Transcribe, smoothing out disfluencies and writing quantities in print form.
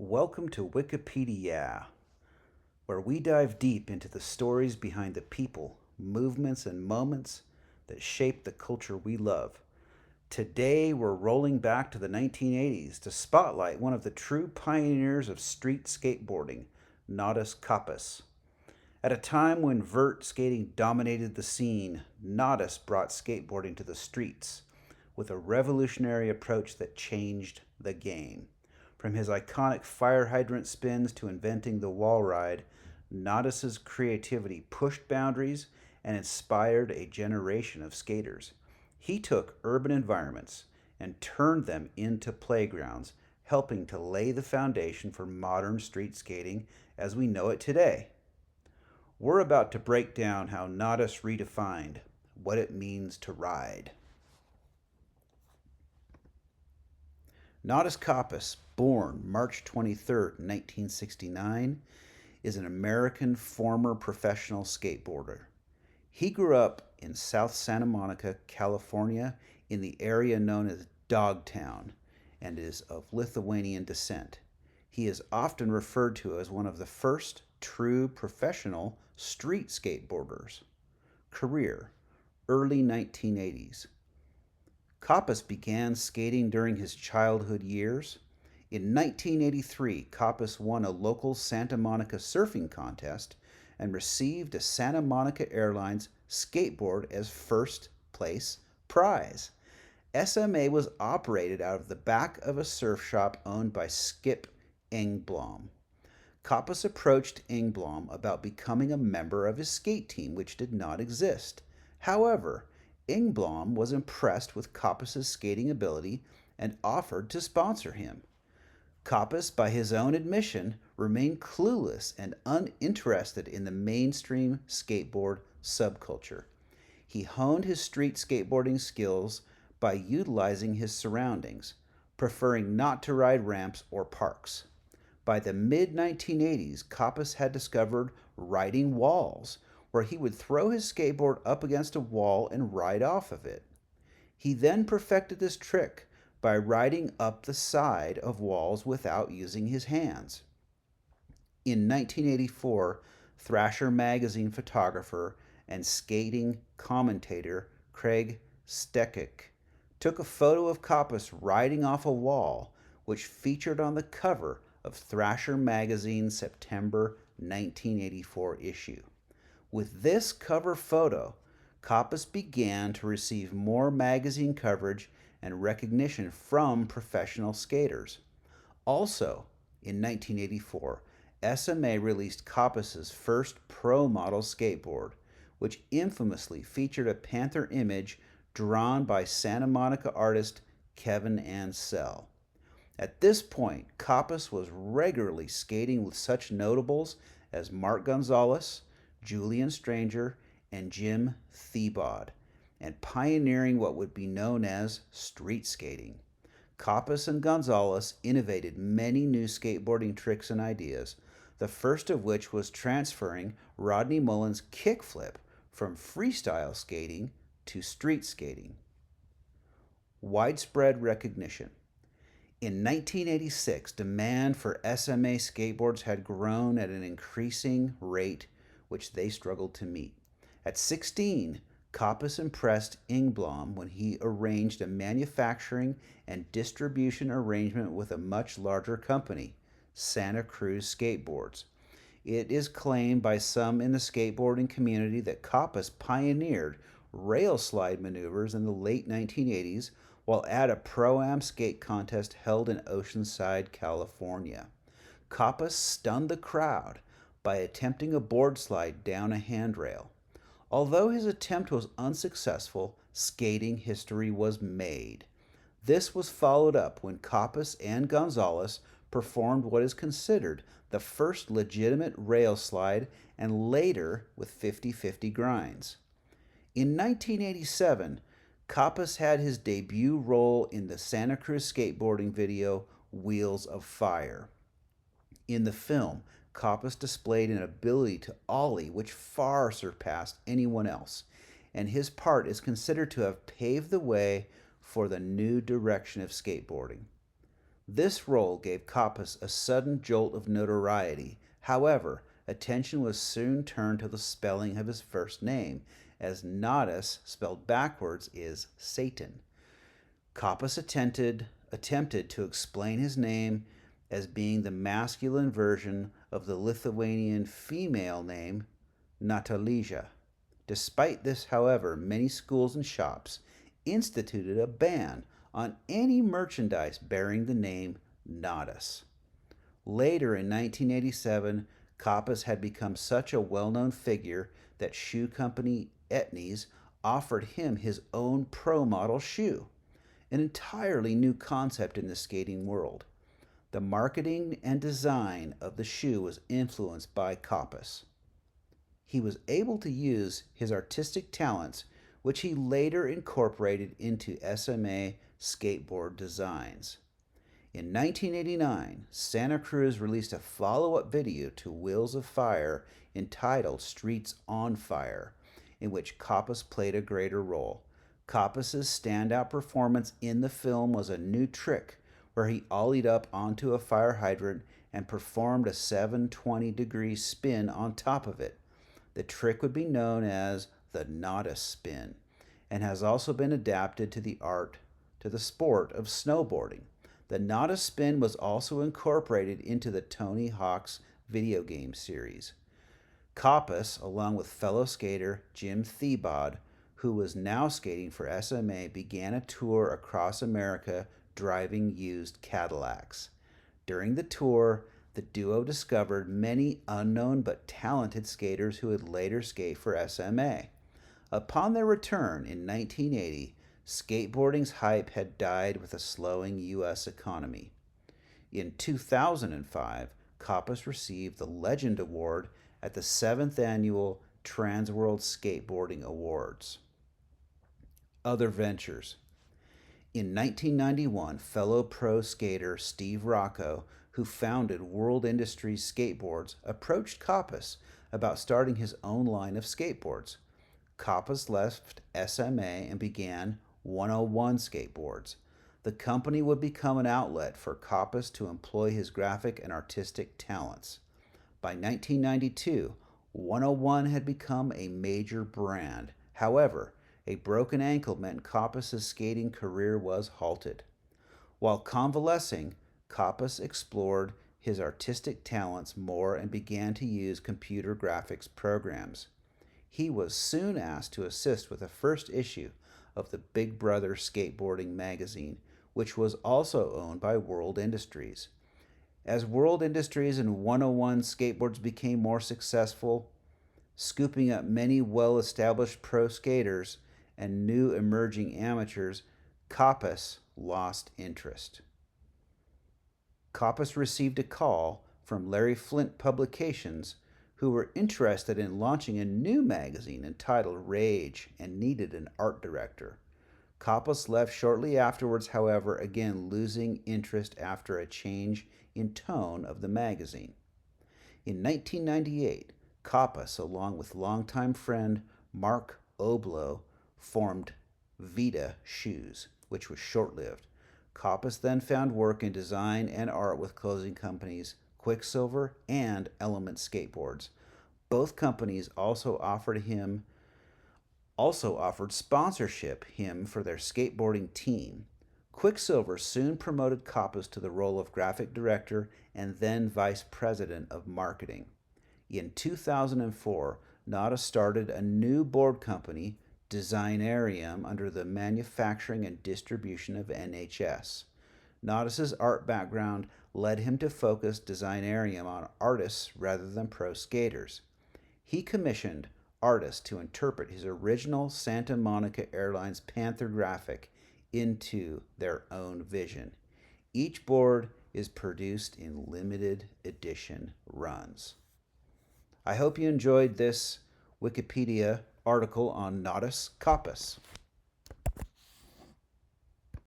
Welcome to Wikipedia, where we dive deep into the stories behind the people, movements, and moments that shape the culture we love. Today, we're rolling back to the 1980s to spotlight one of the true pioneers of street skateboarding, Natas Kaupas. At a time when vert skating dominated the scene, Natas brought skateboarding to the streets with a revolutionary approach that changed the game. From his iconic fire hydrant spins to inventing the wall ride, Natas's creativity pushed boundaries and inspired a generation of skaters. He took urban environments and turned them into playgrounds, helping to lay the foundation for modern street skating as we know it today. We're about to break down how Natas redefined what it means to ride. Natas Kaupas, born March 23, 1969, is an American former professional skateboarder. He grew up in South Santa Monica, California, in the area known as Dogtown, and is of Lithuanian descent. He is often referred to as one of the first true professional street skateboarders. Career: early 1980s. Kaupas began skating during his childhood years. In 1983, Kaupas won a local Santa Monica surfing contest and received a Santa Monica Airlines skateboard as first place prize. SMA was operated out of the back of a surf shop owned by Skip Engblom. Kaupas approached Engblom about becoming a member of his skate team, which did not exist. However, Engblom was impressed with Kaupas's skating ability and offered to sponsor him. Kaupas, by his own admission, remained clueless and uninterested in the mainstream skateboard subculture. He honed his street skateboarding skills by utilizing his surroundings, preferring not to ride ramps or parks. By the mid 1980s, Kaupas had discovered riding walls, where he would throw his skateboard up against a wall and ride off of it. He then perfected this trick by riding up the side of walls without using his hands. In 1984, Thrasher magazine photographer and skating commentator Craig Stekic took a photo of Kaupas riding off a wall, which featured on the cover of Thrasher magazine's September 1984 issue. With this cover photo, Kaupas began to receive more magazine coverage and recognition from professional skaters. Also, in 1984, SMA released Kaupas's first pro model skateboard, which infamously featured a panther image drawn by Santa Monica artist Kevin Ansell. At this point, Kaupas was regularly skating with such notables as Mark Gonzalez, Julian Stranger, and Jim Thiebaud, and pioneering what would be known as street skating. Kaupas and Gonzalez innovated many new skateboarding tricks and ideas, the first of which was transferring Rodney Mullen's kickflip from freestyle skating to street skating. Widespread recognition. In 1986, demand for SMA skateboards had grown at an increasing rate, which they struggled to meet. At 16, Kaupas impressed Engblom when he arranged a manufacturing and distribution arrangement with a much larger company, Santa Cruz Skateboards. It is claimed by some in the skateboarding community that Kaupas pioneered rail slide maneuvers in the late 1980s while at a Pro-Am skate contest held in Oceanside, California. Kaupas stunned the crowd by attempting a board slide down a handrail. Although his attempt was unsuccessful, skating history was made. This was followed up when Kaupas and Gonzalez performed what is considered the first legitimate rail slide and later with 50-50 grinds. In 1987, Kaupas had his debut role in the Santa Cruz skateboarding video Wheels of Fire. In the film, Kaupas displayed an ability to ollie which far surpassed anyone else, and his part is considered to have paved the way for the new direction of skateboarding. This role gave Kaupas a sudden jolt of notoriety. However, attention was soon turned to the spelling of his first name, as Natas, spelled backwards, is Satan. Kaupas attempted to explain his name as being the masculine version of the Lithuanian female name Natalija. Despite this, however, many schools and shops instituted a ban on any merchandise bearing the name Natas. Later in 1987, Kaupas had become such a well known figure that shoe company Etnies offered him his own pro model shoe, an entirely new concept in the skating world. The marketing and design of the shoe was influenced by Kaupas. He was able to use his artistic talents, which he later incorporated into SMA skateboard designs. In 1989, Santa Cruz released a follow-up video to Wheels of Fire entitled Streets on Fire, in which Kaupas played a greater role. Kaupas's standout performance in the film was a new trick where he ollied up onto a fire hydrant and performed a 720-degree spin on top of it. The trick would be known as the Natas spin and has also been adapted to the sport of snowboarding. The Natas spin was also incorporated into the Tony Hawk's video game series. Kaupas, along with fellow skater Jim Thiebaud, who was now skating for SMA, began a tour across America driving used Cadillacs. During the tour, the duo discovered many unknown but talented skaters who would later skate for SMA. Upon their return in 1980, skateboarding's hype had died with a slowing U.S. economy. In 2005, Kaupas received the Legend Award at the 7th Annual Transworld Skateboarding Awards. Other ventures. In 1991, fellow pro skater Steve Rocco, who founded World Industries Skateboards, approached Kaupas about starting his own line of skateboards. Kaupas left SMA and began 101 Skateboards. The company would become an outlet for Kaupas to employ his graphic and artistic talents. By 1992, 101 had become a major brand. However, a broken ankle meant Kaupas's skating career was halted. While convalescing, Kaupas explored his artistic talents more and began to use computer graphics programs. He was soon asked to assist with the first issue of the Big Brother Skateboarding magazine, which was also owned by World Industries. As World Industries and 101 Skateboards became more successful, scooping up many well-established pro skaters and new emerging amateurs, Kaupas lost interest. Kaupas received a call from Larry Flint Publications, who were interested in launching a new magazine entitled Rage and needed an art director. Kaupas left shortly afterwards, however, again losing interest after a change in tone of the magazine. In 1998, Kaupas, along with longtime friend Mark Oblo, formed Vita Shoes, which was short-lived. Kaupas then found work in design and art with clothing companies Quicksilver and Element Skateboards. Both companies also offered sponsorship him for their skateboarding team. Quicksilver soon promoted Kaupas to the role of graphic director and then vice president of marketing. In 2004, Nata started a new board company, Designarium, under the manufacturing and distribution of NHS. Natas's art background led him to focus Designarium on artists rather than pro skaters. He commissioned artists to interpret his original Santa Monica Airlines Panther graphic into their own vision. Each board is produced in limited edition runs. I hope you enjoyed this Wikipedia article on Natas Kaupas.